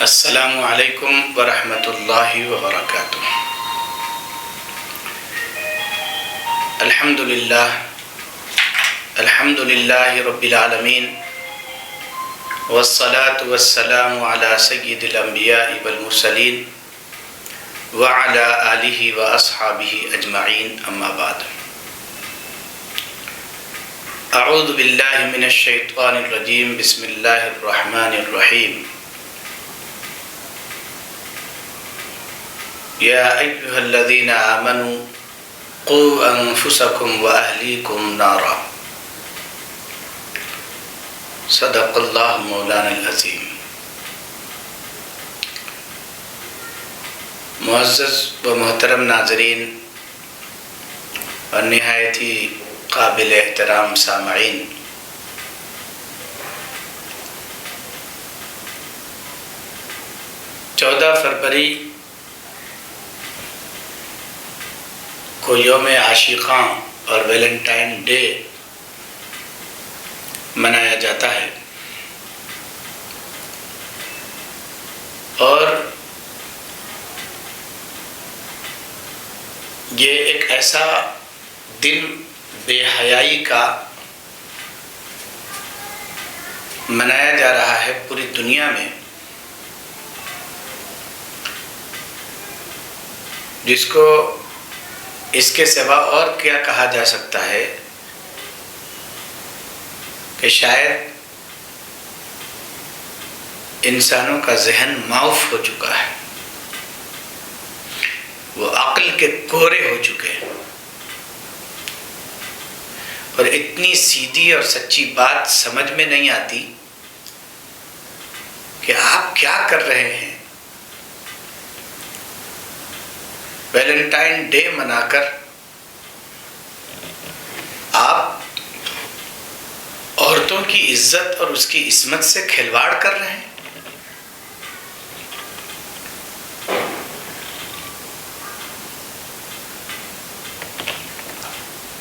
السلام علیکم ورحمۃ اللہ وبرکاتہ۔ الحمد للہ رب العالمین، والصلاة والسلام علی سید الانبیاء والمرسلین وعلی آلہ واصحابہ اجمعین، اما بعد۔ اعوذ باللہ من الشیطان الرجیم، بسم اللہ الرحمن الرحیم۔ یا ایھا الذین آمنوا قوا انفسکم واہلیکم نارا۔ صدق اللہ مولانا العظیم۔ معزز و محترم ناظرین اور نہایت ہی قابل احترام سامعین، 14 فروری کو یوم عاشقاں اور ویلنٹائن ڈے منایا جاتا ہے، اور یہ ایک ایسا دن بے حیائی کا منایا جا رہا ہے پوری دنیا میں، جس کو اس کے سوا اور کیا کہا جا سکتا ہے کہ شاید انسانوں کا ذہن معاف ہو چکا ہے، وہ عقل کے کورے ہو چکے ہیں، اور اتنی سیدھی اور سچی بات سمجھ میں نہیں آتی کہ آپ کیا کر رہے ہیں۔ ویلنٹائن ڈے منا کر آپ عورتوں کی عزت اور اس کی عصمت سے کھلواڑ کر رہے ہیں۔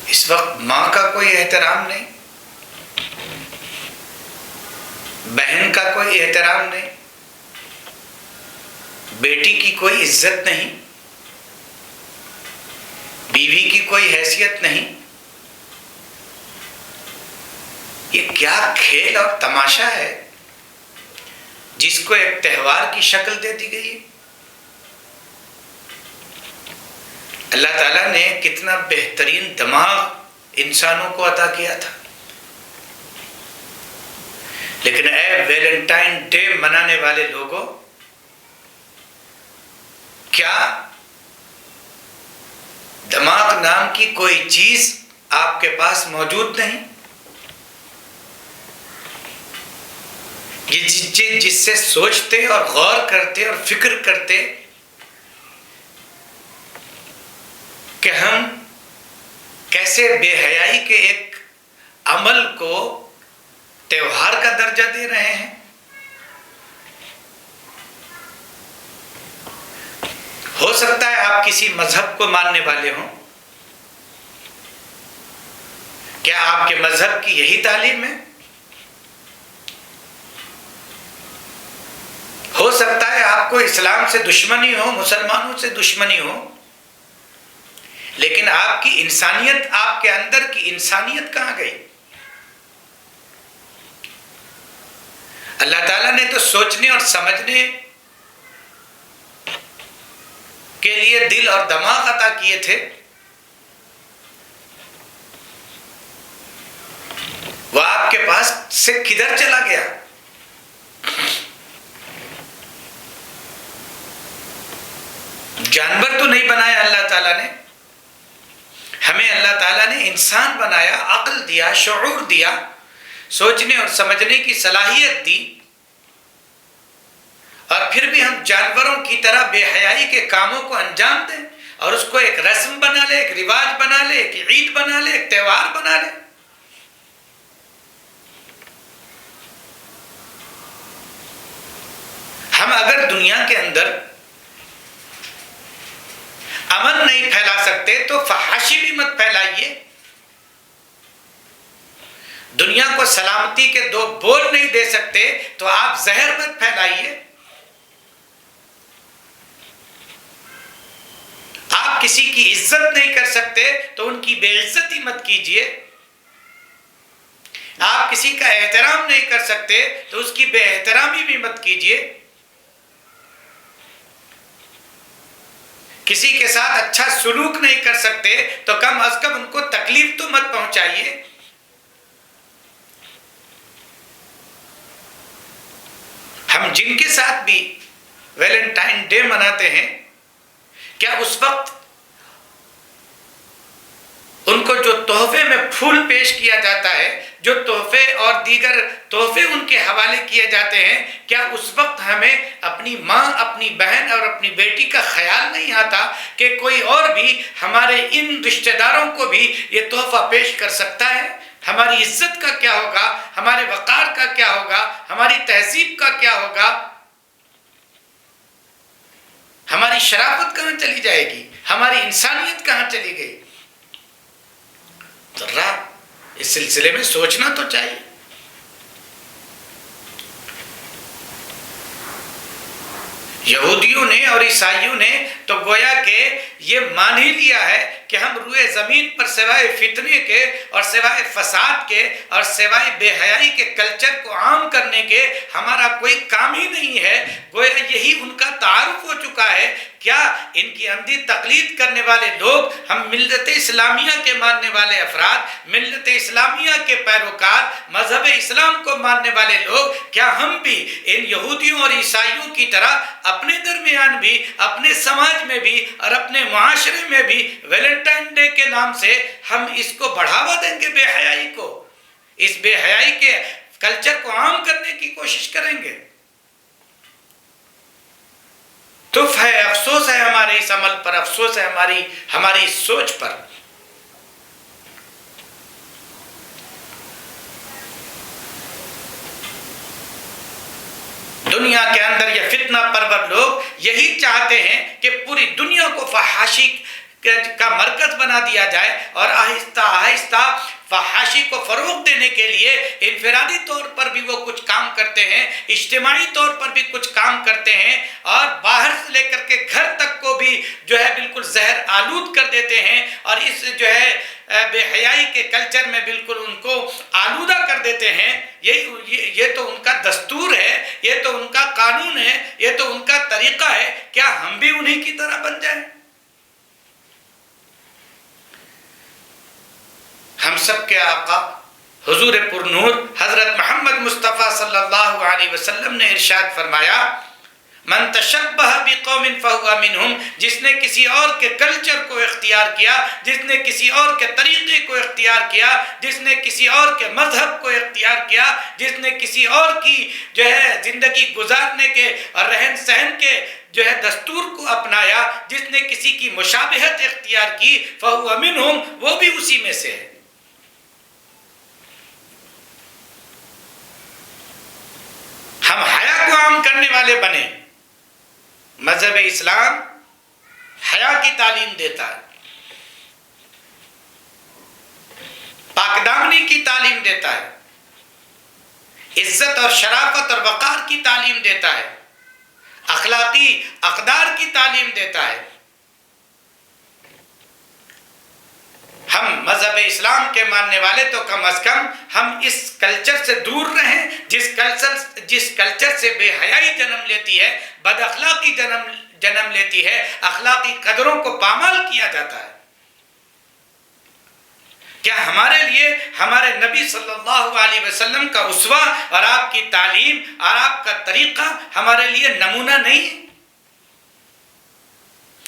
اس وقت ماں کا کوئی احترام نہیں، بہن کا کوئی احترام نہیں، بیٹی کی کوئی عزت نہیں، بیوی کی کوئی حیثیت نہیں۔ یہ کیا کھیل اور تماشا ہے جس کو ایک تہوار کی شکل دے دی گئی ہے؟ اللہ تعالیٰ نے کتنا بہترین دماغ انسانوں کو عطا کیا تھا، لیکن اے ویلنٹائن ڈے منانے والے لوگوں، کیا دماغ نام کی کوئی چیز آپ کے پاس موجود نہیں جس سے سوچتے اور غور کرتے اور فکر کرتے کہ ہم کیسے بے حیائی کے ایک عمل کو تہوار کا درجہ دے رہے ہیں؟ ہو سکتا ہے آپ کسی مذہب کو ماننے والے ہوں، کیا آپ کے مذہب کی یہی تعلیم ہے؟ ہو سکتا ہے آپ کو اسلام سے دشمنی ہو، مسلمانوں سے دشمنی ہو، لیکن آپ کی انسانیت، آپ کے اندر کی انسانیت کہاں گئی؟ اللہ تعالیٰ نے تو سوچنے اور سمجھنے کے لیے دل اور دماغ عطا کیے تھے، وہ آپ کے پاس سے کدھر چلا گیا؟ جانور تو نہیں بنایا اللہ تعالیٰ نے، ہمیں اللہ تعالیٰ نے انسان بنایا، عقل دیا، شعور دیا، سوچنے اور سمجھنے کی صلاحیت دی، اور پھر بھی ہم جانوروں کی طرح بے حیائی کے کاموں کو انجام دیں اور اس کو ایک رسم بنا لے، ایک رواج بنا لے، ایک عید بنا لے، ایک تہوار بنا لے۔ ہم اگر دنیا کے اندر امن نہیں پھیلا سکتے تو فحاشی بھی مت پھیلائیے، دنیا کو سلامتی کے دو بول نہیں دے سکتے تو آپ زہر مت پھیلائیے۔ آپ کسی کی عزت نہیں کر سکتے تو ان کی بے عزتی مت کیجئے، آپ کسی کا احترام نہیں کر سکتے تو اس کی بے احترامی بھی مت کیجئے، کسی کے ساتھ اچھا سلوک نہیں کر سکتے تو کم از کم ان کو تکلیف تو مت پہنچائیے۔ ہم جن کے ساتھ بھی ویلنٹائن ڈے مناتے ہیں، کیا اس وقت ان کو جو تحفے میں پھول پیش کیا جاتا ہے، جو تحفے اور دیگر تحفے ان کے حوالے کیے جاتے ہیں، کیا اس وقت ہمیں اپنی ماں، اپنی بہن اور اپنی بیٹی کا خیال نہیں آتا کہ کوئی اور بھی ہمارے ان رشتہ داروں کو بھی یہ تحفہ پیش کر سکتا ہے؟ ہماری عزت کا کیا ہوگا؟ ہمارے وقار کا کیا ہوگا؟ ہماری تہذیب کا کیا ہوگا؟ ہماری شرافت کہاں چلی جائے گی؟ ہماری انسانیت کہاں چلی گئی؟ ذرا اس سلسلے میں سوچنا تو چاہیے۔ یہودیوں نے اور عیسائیوں نے تو گویا کہ یہ مان ہی لیا ہے کہ ہم روئے زمین پر سوائے فتنے کے اور سوائے فساد کے اور سوائے بے حیائی کے کلچر کو عام کرنے کے ہمارا کوئی کام ہی نہیں ہے۔ گویا یہی ان کا تعارف ہو چکا ہے۔ کیا ان کی اندھی تقلید کرنے والے لوگ، ہم ملت اسلامیہ کے ماننے والے افراد، ملت اسلامیہ کے پیروکار، مذہب اسلام کو ماننے والے لوگ، کیا ہم بھی ان یہودیوں اور عیسائیوں کی طرح اپنے درمیان بھی، اپنے سماج میں بھی اور اپنے معاشرے میں بھی ویلنٹائن ڈے کے نام سے ہم اس کو بڑھاوا دیں گے؟ بے حیائی کو، اس بے حیائی کے کلچر کو عام کرنے کی کوشش کریں گے؟ تف ہے، افسوس ہے ہمارے اس عمل پر، افسوس ہے ہماری اس سوچ پر۔ دنیا کے اندر یہ فتنہ پرور لوگ یہی چاہتے ہیں کہ پوری دنیا کو فحاشی کا مرکز بنا دیا جائے، اور آہستہ آہستہ فحاشی کو فروغ دینے کے لیے انفرادی طور پر بھی وہ کچھ کام کرتے ہیں، اجتماعی طور پر بھی کچھ کام کرتے ہیں، اور باہر سے لے کر کے گھر تک کو بھی جو ہے بالکل زہر آلود کر دیتے ہیں، اور اس جو ہے بے حیائی کے کلچر میں بالکل ان کو آلودہ کر دیتے ہیں۔ یہ تو ان کا دستور ہے، یہ تو ان کا قانون ہے، یہ تو ان کا طریقہ ہے۔ کیا ہم بھی انہی کی طرح بن جائیں؟ ہم سب کے آقا حضور پرنور حضرت محمد مصطفیٰ صلی اللہ علیہ وسلم نے ارشاد فرمایا، من تشبہ بقوم فہو منہم، جس نے کسی اور کے کلچر کو اختیار کیا، جس نے کسی اور کے طریقے کو اختیار کیا، جس نے کسی اور کے مذہب کو اختیار کیا، جس نے کسی اور کی جو ہے زندگی گزارنے کے اور رہن سہن کے جو ہے دستور کو اپنایا، جس نے کسی کی مشابہت اختیار کی، فہو منہم، وہ بھی اسی میں سے ہے۔ ہم حیا کو عام کرنے والے بنے۔ مذہب اسلام حیا کی تعلیم دیتا ہے، پاک دامنی کی تعلیم دیتا ہے، عزت اور شرافت اور وقار کی تعلیم دیتا ہے، اخلاقی اقدار کی تعلیم دیتا ہے۔ ہم مذہب اسلام کے ماننے والے تو کم از کم ہم اس کلچر سے دور رہیں جس کلچر سے بے حیائی جنم لیتی ہے، بد اخلاقی جنم لیتی ہے، اخلاقی قدروں کو پامال کیا جاتا ہے۔ کیا ہمارے لیے ہمارے نبی صلی اللہ علیہ وسلم کا اسوہ اور آپ کی تعلیم اور آپ کا طریقہ ہمارے لیے نمونہ نہیں ہے؟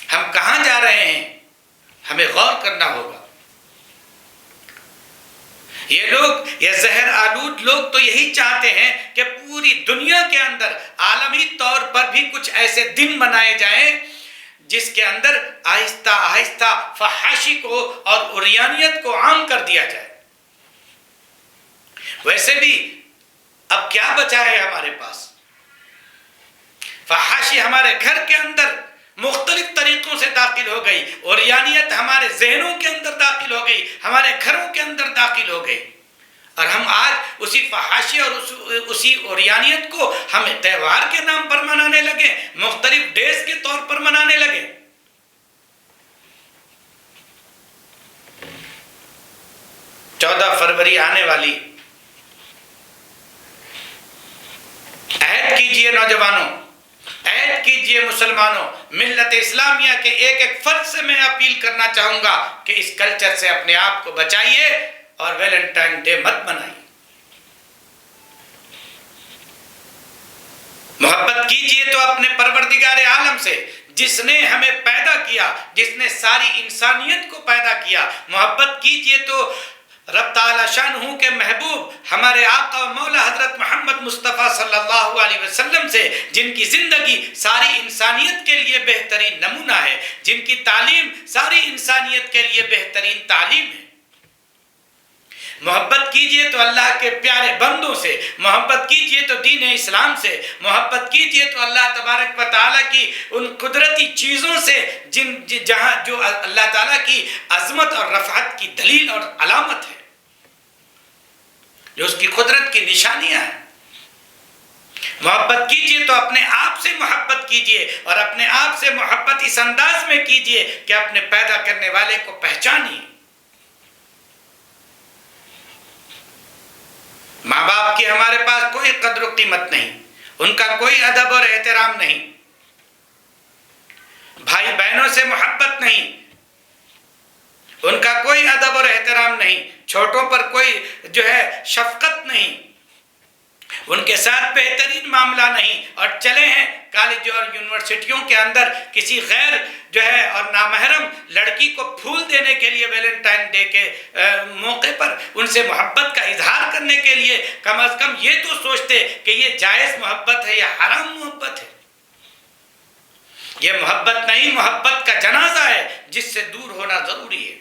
ہم کہاں جا رہے ہیں؟ ہمیں غور کرنا ہوگا۔ یہ زہر آلود لوگ تو یہی چاہتے ہیں کہ پوری دنیا کے اندر عالمی طور پر بھی کچھ ایسے دن منائے جائیں جس کے اندر آہستہ آہستہ فحاشی کو اور عریانیت کو عام کر دیا جائے۔ ویسے بھی اب کیا بچا ہے ہمارے پاس؟ فحاشی ہمارے گھر کے اندر مختلف طریقوں سے داخل ہو گئی، عریانیت ہمارے ذہنوں کے اندر داخل ہو گئی، ہمارے گھروں کے اندر داخل ہو گئی، اور ہم آج اسی فحاشی اور اسی عریانیت کو ہم تہوار کے نام پر منانے لگے، مختلف ڈیز کے طور پر منانے لگے۔ 14 فروری آنے والی، عہد کیجئے نوجوانوں، عہد کیجئے مسلمانوں، ملت اسلامیہ کے ایک ایک فرد سے میں اپیل کرنا چاہوں گا کہ اس کلچر سے اپنے آپ کو بچائیے اور ویلنٹائن ڈے مت منائیے۔ محبت کیجئے تو اپنے پروردگار عالم سے، جس نے ہمیں پیدا کیا، جس نے ساری انسانیت کو پیدا کیا۔ محبت کیجئے تو رب تعالی شانہ کے محبوب ہمارے آقا و مولا حضرت محمد مصطفیٰ صلی اللہ علیہ وسلم سے، جن کی زندگی ساری انسانیت کے لیے بہترین نمونہ ہے، جن کی تعلیم ساری انسانیت کے لیے بہترین تعلیم ہے۔ محبت کیجئے تو اللہ کے پیارے بندوں سے، محبت کیجئے تو دین اسلام سے، محبت کیجئے تو اللہ تبارک و تعالیٰ کی ان قدرتی چیزوں سے جہاں جو اللہ تعالیٰ کی عظمت اور رفعت کی دلیل اور علامت ہے، جو اس کی قدرت کی نشانیاں ہیں۔ محبت کیجئے تو اپنے آپ سے محبت کیجئے، اور اپنے آپ سے محبت اس انداز میں کیجئے کہ اپنے پیدا کرنے والے کو پہچانیے۔ ماں باپ کی ہمارے پاس کوئی قدر و قیمت نہیں، ان کا کوئی ادب اور احترام نہیں، بھائی بہنوں سے محبت نہیں، ان کا کوئی ادب اور احترام نہیں، چھوٹوں پر کوئی شفقت نہیں، ان کے ساتھ بہترین معاملہ نہیں، اور چلے ہیں کالج اور یونیورسٹیوں کے اندر کسی غیر اور نامحرم لڑکی کو پھول دینے کے لیے ویلنٹائن ڈے کے موقع پر ان سے محبت کا اظہار کرنے کے لیے کم از کم یہ تو سوچتے کہ یہ جائز محبت ہے یا حرام محبت ہے۔ یہ محبت نہیں، محبت کا جنازہ ہے جس سے دور ہونا ضروری ہے۔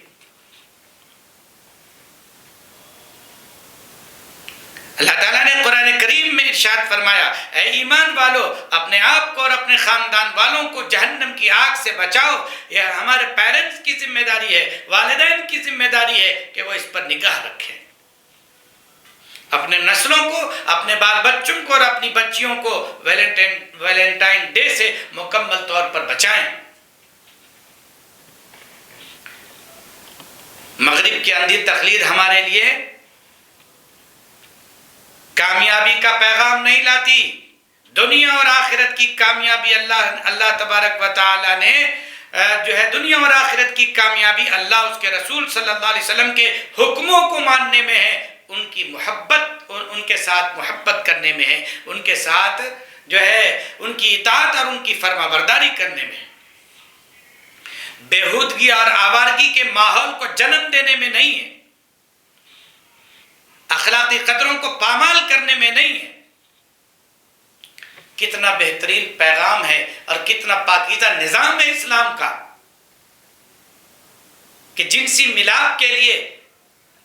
اللہ تعالیٰ نے قرآن کریم میں ارشاد فرمایا، اے ایمان والو، اپنے آپ کو اور اپنے خاندان والوں کو جہنم کی آگ سے بچاؤ۔ یہ ہمارے پیرنٹس کی ذمہ داری ہے، والدین کی ذمہ داری ہے کہ وہ اس پر نگاہ رکھیں، اپنے نسلوں کو، اپنے بال بچوں کو اور اپنی بچیوں کو ویلنٹائن ڈے سے مکمل طور پر بچائیں۔ مغرب کی اندھی تقلید ہمارے لیے کامیابی کا پیغام نہیں لاتی۔ دنیا اور آخرت کی کامیابی اللہ تبارک و تعالی نے دنیا اور آخرت کی کامیابی اللہ اس کے رسول صلی اللہ علیہ وسلم کے حکموں کو ماننے میں ہے، ان کی محبت، ان کے ساتھ محبت کرنے میں ہے، ان کے ساتھ ان کی اطاعت اور ان کی فرما برداری کرنے میں ہے، بےہودگی اور آوارگی کے ماحول کو جنم دینے میں نہیں ہے، اخلاقی قدروں کو پامال کرنے میں نہیں ہے۔ کتنا بہترین پیغام ہے اور کتنا پاکیزہ نظام ہے اسلام کا کہ جنسی ملاپ کے لیے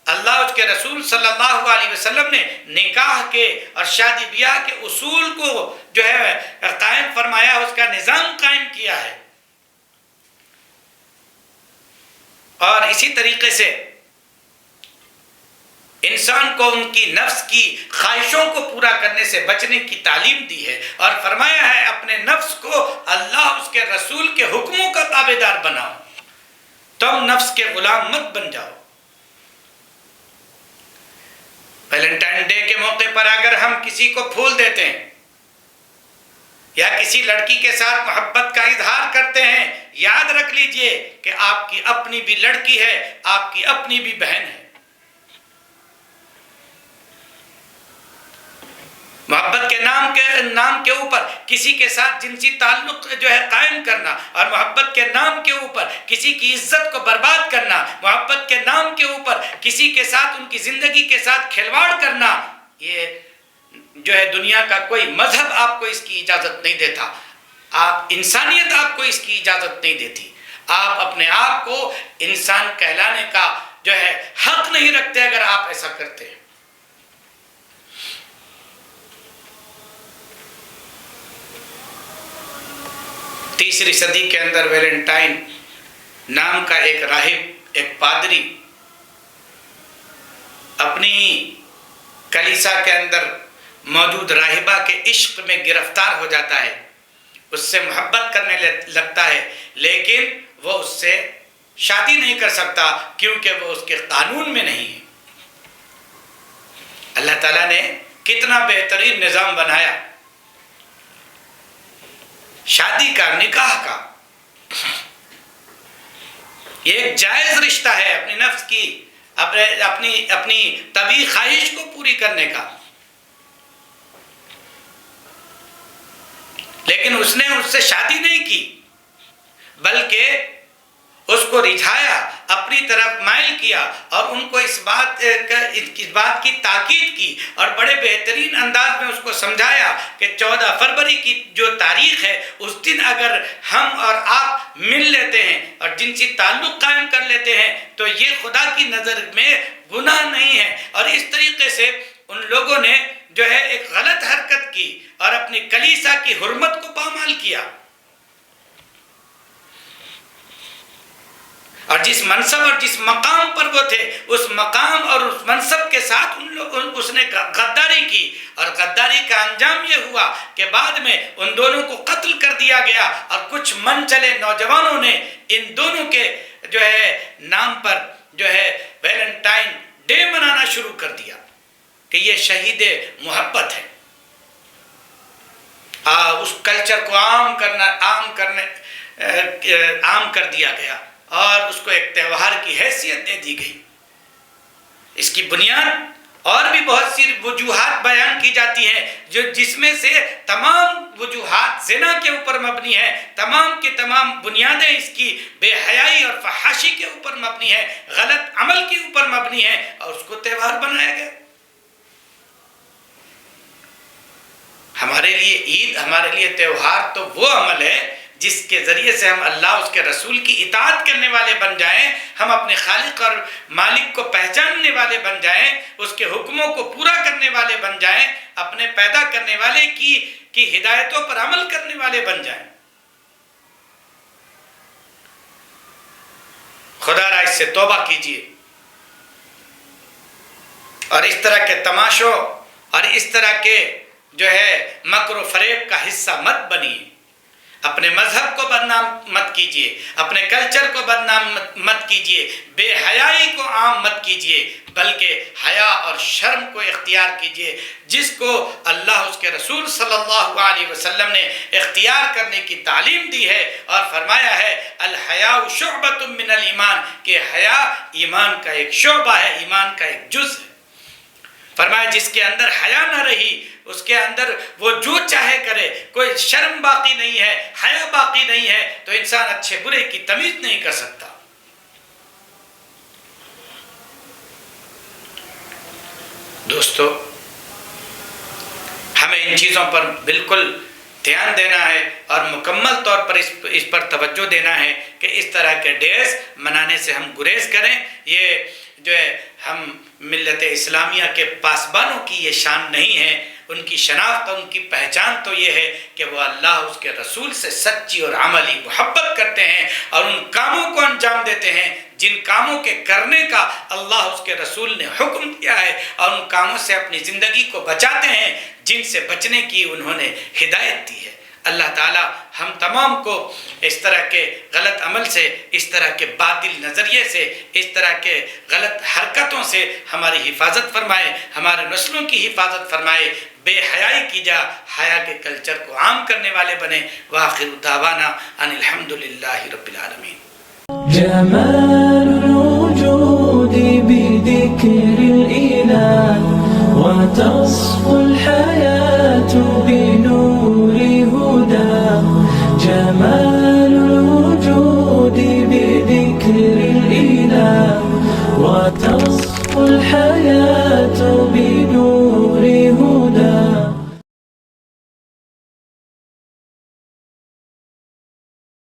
اللہ اس کے رسول صلی اللہ علیہ وسلم نے نکاح کے اور شادی بیاہ کے اصول کو قائم فرمایا، اس کا نظام قائم کیا ہے۔ اور اسی طریقے سے انسان کو ان کی نفس کی خواہشوں کو پورا کرنے سے بچنے کی تعلیم دی ہے، اور فرمایا ہے اپنے نفس کو اللہ اس کے رسول کے حکموں کا تابعدار بناؤ، تم نفس کے غلام مت بن جاؤ۔ ویلنٹائن ڈے کے موقع پر اگر ہم کسی کو پھول دیتے ہیں یا کسی لڑکی کے ساتھ محبت کا اظہار کرتے ہیں، یاد رکھ لیجئے کہ آپ کی اپنی بھی لڑکی ہے، آپ کی اپنی بھی بہن ہے۔ محبت کے نام کے اوپر کسی کے ساتھ جنسی تعلق قائم کرنا، اور محبت کے نام کے اوپر کسی کی عزت کو برباد کرنا، محبت کے نام کے اوپر کسی کے ساتھ ان کی زندگی کے ساتھ کھلواڑ کرنا، یہ دنیا کا کوئی مذہب آپ کو اس کی اجازت نہیں دیتا، انسانیت آپ کو اس کی اجازت نہیں دیتی۔ آپ اپنے آپ کو انسان کہلانے کا حق نہیں رکھتے اگر آپ ایسا کرتے ہیں۔ تیسری صدی کے اندر ویلنٹائن نام کا ایک راہب، ایک پادری اپنی کلیسا کے اندر موجود راہبہ کے عشق میں گرفتار ہو جاتا ہے، اس سے محبت کرنے لگتا ہے، لیکن وہ اس سے شادی نہیں کر سکتا کیونکہ وہ اس کے قانون میں نہیں ہے۔ اللہ تعالیٰ نے کتنا بہترین نظام بنایا شادی کا، نکاح کا. یہ ایک جائز رشتہ ہے اپنی نفس کی، اپنی طبیعی خواہش کو پوری کرنے کا. لیکن اس نے اس سے شادی نہیں کی، بلکہ اس کو رجھایا، اپنی طرف مائل کیا، اور ان کو اس بات کی تاکید کی اور بڑے بہترین انداز میں اس کو سمجھایا کہ 14 فروری کی جو تاریخ ہے اس دن اگر ہم اور آپ مل لیتے ہیں اور جنسی تعلق قائم کر لیتے ہیں تو یہ خدا کی نظر میں گناہ نہیں ہے. اور اس طریقے سے ان لوگوں نے جو ہے ایک غلط حرکت کی اور اپنی کلیسا کی حرمت کو پامال کیا. اور جس منصب اور جس مقام پر وہ تھے، اس مقام اور اس منصب کے ساتھ اس نے غداری کی، اور غداری کا انجام یہ ہوا کہ بعد میں ان دونوں کو قتل کر دیا گیا. اور کچھ من چلے نوجوانوں نے ان دونوں کے جو ہے نام پر جو ہے ویلنٹائن ڈے منانا شروع کر دیا کہ یہ شہید محبت ہے. اس کلچر کو عام کر دیا گیا اور اس کو ایک تہوار کی حیثیت دے دی گئی. اس کی بنیاد اور بھی بہت سی وجوہات بیان کی جاتی ہیں جس میں سے تمام وجوہات زنا کے اوپر مبنی ہے، تمام کی تمام بنیادیں اس کی بے حیائی اور فحاشی کے اوپر مبنی ہے، غلط عمل کے اوپر مبنی ہے، اور اس کو تہوار بنایا گیا. ہمارے لیے عید، ہمارے لیے تہوار تو وہ عمل ہے جس کے ذریعے سے ہم اللہ اس کے رسول کی اطاعت کرنے والے بن جائیں، ہم اپنے خالق اور مالک کو پہچاننے والے بن جائیں، اس کے حکموں کو پورا کرنے والے بن جائیں، اپنے پیدا کرنے والے کی ہدایتوں پر عمل کرنے والے بن جائیں. خدا را اس سے توبہ کیجئے اور اس طرح کے تماشوں اور اس طرح کے جو ہے مکر و فریب کا حصہ مت بنیے. اپنے مذہب کو بدنام مت کیجیے، اپنے کلچر کو بدنام مت کیجیے، بے حیائی کو عام مت کیجیے، بلکہ حیا اور شرم کو اختیار کیجیے جس کو اللہ اس کے رسول صلی اللہ علیہ وسلم نے اختیار کرنے کی تعلیم دی ہے اور فرمایا ہے الحیاء شعبۃ من الایمان، کہ حیا ایمان کا ایک شعبہ ہے، ایمان کا ایک جز ہے. فرمایا جس کے اندر حیا نہ رہی، اس کے اندر وہ جو چاہے کرے، کوئی شرم باقی نہیں ہے، حیا باقی نہیں ہے، تو انسان اچھے برے کی تمیز نہیں کر سکتا. دوستو، ہمیں ان چیزوں پر بالکل دھیان دینا ہے اور مکمل طور پر اس پر توجہ دینا ہے کہ اس طرح کے ڈیز منانے سے ہم گریز کریں. یہ جو ہے ہم ملت اسلامیہ کے پاسبانوں کی یہ شان نہیں ہے. ان کی شناخت، ان کی پہچان تو یہ ہے کہ وہ اللہ اس کے رسول سے سچی اور عملی محبت کرتے ہیں اور ان کاموں کو انجام دیتے ہیں جن کاموں کے کرنے کا اللہ اس کے رسول نے حکم دیا ہے، اور ان کاموں سے اپنی زندگی کو بچاتے ہیں جن سے بچنے کی انہوں نے ہدایت دی ہے. اللہ تعالی ہم تمام کو اس طرح کے غلط عمل سے، اس طرح کے باطل نظریے سے، اس طرح کے غلط حرکتوں سے ہماری حفاظت فرمائے، ہمارے نسلوں کی حفاظت فرمائے. بے حیائی کی جا حیا کے کلچر کو عام کرنے والے بنے. وآخر دعوانا ان الحمدللہ رب العالمین. جمال الوجود بذكر الإله وتصفو الحياة بنور هداه. جمال